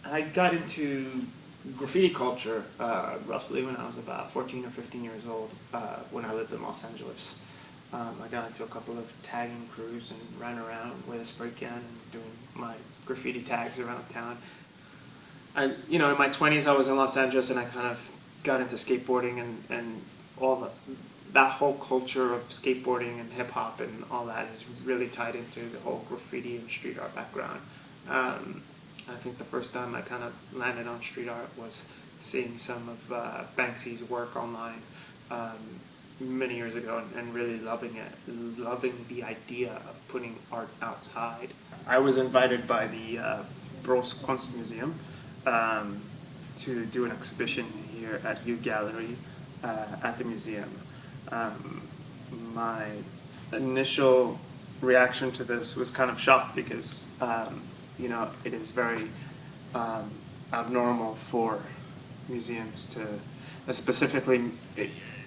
I got into graffiti culture roughly when I was about 14 or 15 years old when I lived in Los Angeles. I got into a couple of tagging crews and ran around with a spray can and doing my graffiti tags around town. In my 20s I was in Los Angeles and I kind of got into skateboarding and all that whole culture of skateboarding and hip hop and all that is really tied into the whole graffiti and street art background. I think the first time I kind of landed on street art was seeing some of Banksy's work online many years ago and really loving it, loving the idea of putting art outside. I was invited by the Borås Museum to do an exhibition here at U Gallery at the museum. My initial reaction to this was kind of shocked because it is very abnormal for museums to, specifically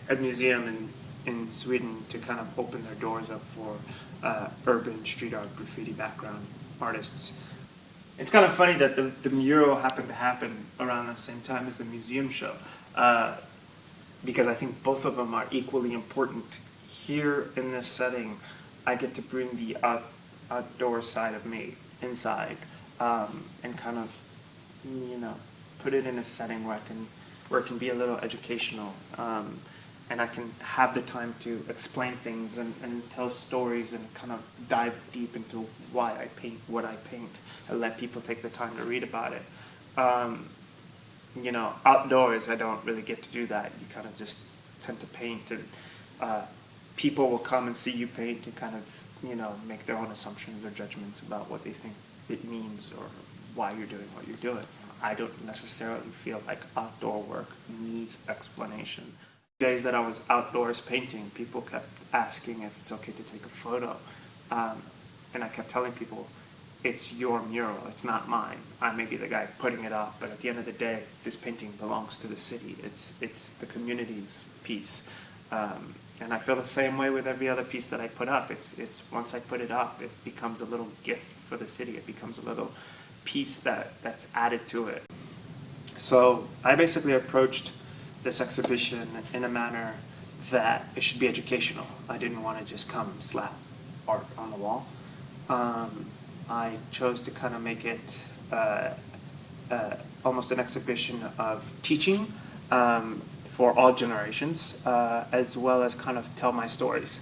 a museum in Sweden, to kind of open their doors up for urban street art graffiti background artists. It's kind of funny that the mural happened to happen around the same time as the museum show, because I think both of them are equally important. Here in this setting, I get to bring the outdoor side of me inside and kind of, put it in a setting where it can be a little educational, and I can have the time to explain things and tell stories and kind of dive deep into why I paint what I paint and let people take the time to read about it. Outdoors, I don't really get to do that. You kind of just tend to paint, and people will come and see you paint and kind of, make their own assumptions or judgments about what they think it means or why you're doing what you're doing. I don't necessarily feel like outdoor work needs explanation. The days that I was outdoors painting, people kept asking if it's okay to take a photo, and I kept telling people, it's your mural, it's not mine. I may be the guy putting it up, but at the end of the day, this painting belongs to the city. It's the community's piece. And I feel the same way with every other piece that I put up. It's once I put it up, it becomes a little gift for the city. It becomes a little piece that's added to it. So I basically approached this exhibition in a manner that it should be educational. I didn't want to just come and slap art on the wall. I chose to kind of make it almost an exhibition of teaching for all generations, as well as kind of tell my stories.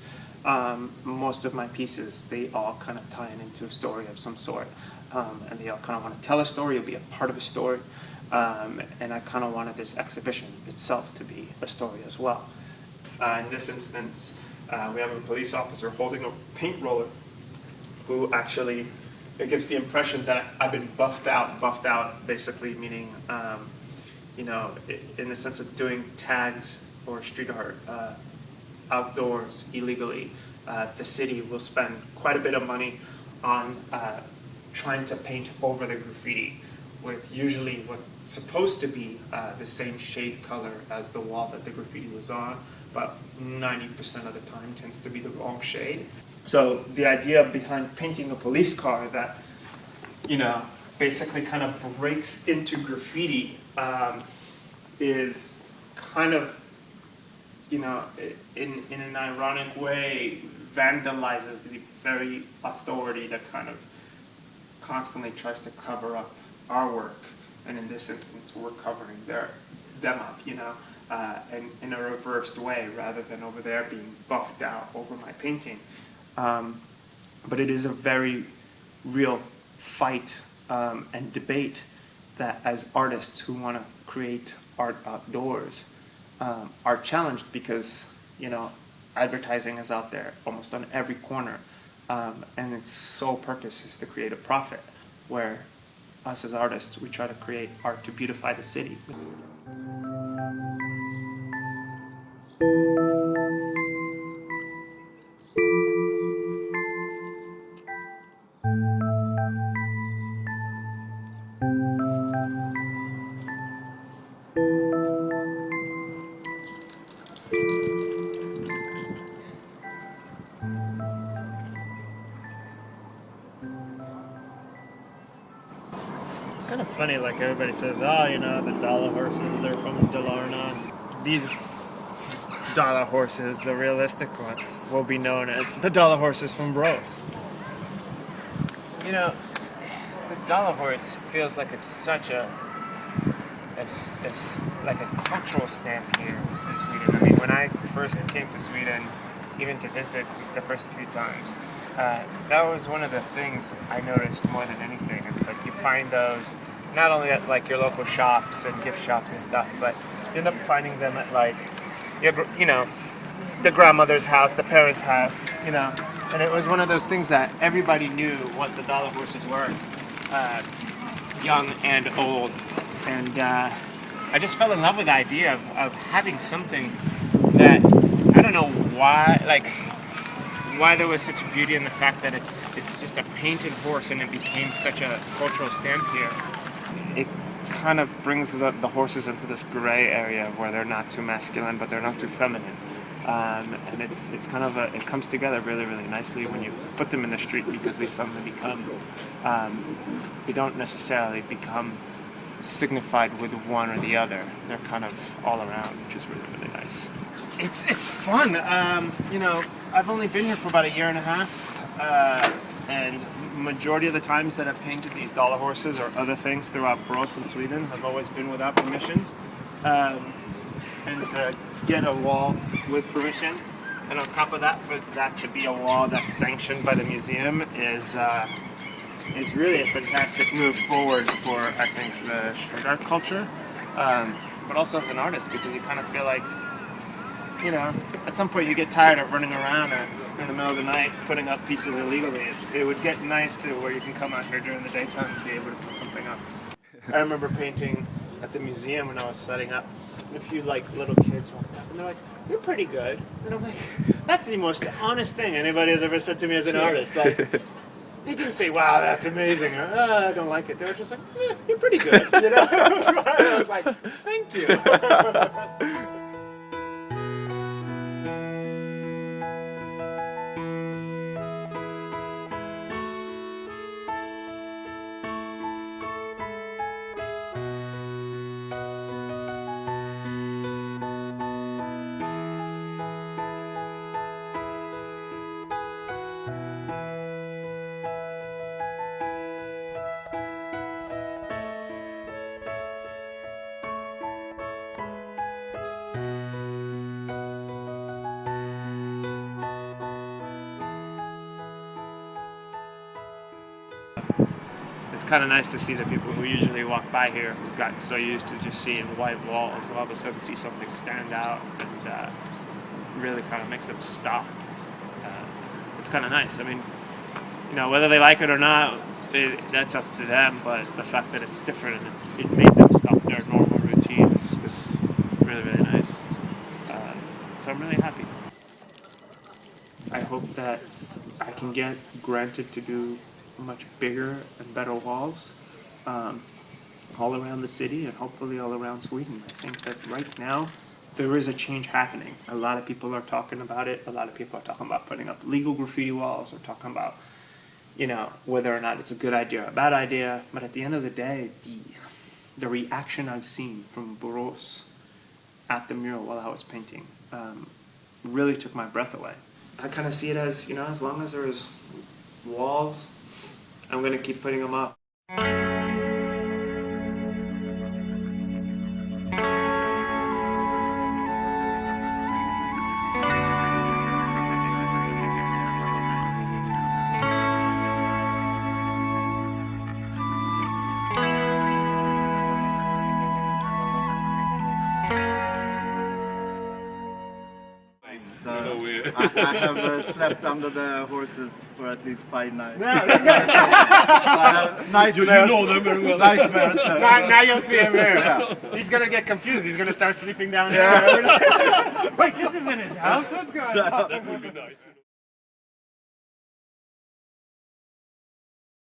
Most of my pieces, they all kind of tie into a story of some sort, and they all kind of want to tell a story or be a part of a story, and I kind of wanted this exhibition itself to be a story as well. In this instance, we have a police officer holding a paint roller who actually, it gives the impression that I've been buffed out basically, meaning, in the sense of doing tags or street art outdoors illegally. The city will spend quite a bit of money on trying to paint over the graffiti with usually what's supposed to be the same shade color as the wall that the graffiti was on, but 90% of the time tends to be the wrong shade. So the idea behind painting a police car that, basically kind of breaks into graffiti is kind of, in an ironic way, vandalizes the very authority that kind of constantly tries to cover up our work. And in this instance, we're covering them up, and in a reversed way, rather than over there being buffed out over my painting. But it is a very real fight and debate that as artists who want to create art outdoors are challenged because, advertising is out there almost on every corner, and its sole purpose is to create a profit, where us as artists, we try to create art to beautify the city. kind of funny, like everybody says, oh, you know, the dollar horses, they're from Dalarna. These dollar horses, the realistic ones, will be known as the dollar horses from Borås. You know, the dollar horse feels like it's such it's like a cultural stamp here in Sweden. I mean, when I first came to Sweden, even to visit the first few times, that was one of the things I noticed more than anything. It's like you find those not only at like your local shops and gift shops and stuff, but you end up finding them at like you know, the grandmother's house, the parents' house, you know. And it was one of those things that everybody knew what the dollar horses were, young and old. And I just fell in love with the idea of having something that, I don't know why, like, why there was such beauty in the fact that it's just a painted horse and it became such a cultural stamp here. It kind of brings the horses into this gray area where they're not too masculine, but they're not too feminine. And it's kind of it comes together really, really nicely when you put them in the street, because they suddenly become, they don't necessarily become signified with one or the other. They're kind of all around, which is really, really nice. It's fun. You know, I've only been here for about a year and a half, and majority of the times that I've painted these dollar horses or other things throughout Borås in Sweden have always been without permission. And to get a wall with permission, and on top of that, for that to be a wall that's sanctioned by the museum is really a fantastic move forward for, I think, the street art culture, but also as an artist, because you kind of feel like, you know, at some point you get tired of running around in the middle of the night putting up pieces illegally. It would get nice to where you can come out here during the daytime and be able to put something up. I remember painting at the museum when I was setting up, and a few like little kids walked up and they're like, "You're pretty good," and I'm like, "That's the most honest thing anybody has ever said to me as an artist." Like, they didn't say, "Wow, that's amazing," or "I don't like it." They were just like, "You're pretty good," you know. I was like, "Thank you." It's kind of nice to see the people who usually walk by here, who've gotten so used to just seeing white walls, all of a sudden see something stand out, and really kind of makes them stop. It's kind of nice. I mean, you know, whether they like it or not, that's up to them, but the fact that it's different and it made them stop their normal routines is really, really nice. So I'm really happy. I hope that I can get granted to do much bigger and better walls all around the city and hopefully all around Sweden. I think that right now there is a change happening. A lot of people are talking about it. A lot of people are talking about putting up legal graffiti walls or talking about, you know, whether or not it's a good idea or a bad idea. But at the end of the day, the reaction I've seen from Borås at the mural while I was painting really took my breath away. I kind of see it as, you know, as long as there's walls, I'm going to keep putting them up. I have slept under the horses for at least 5 nights. Yeah, so I have nightmares. You know them very well. Nightmares. now you'll see him here. Yeah. He's going to get confused. He's going to start sleeping down here. Wait, this isn't his house? What's going on? That would be nice.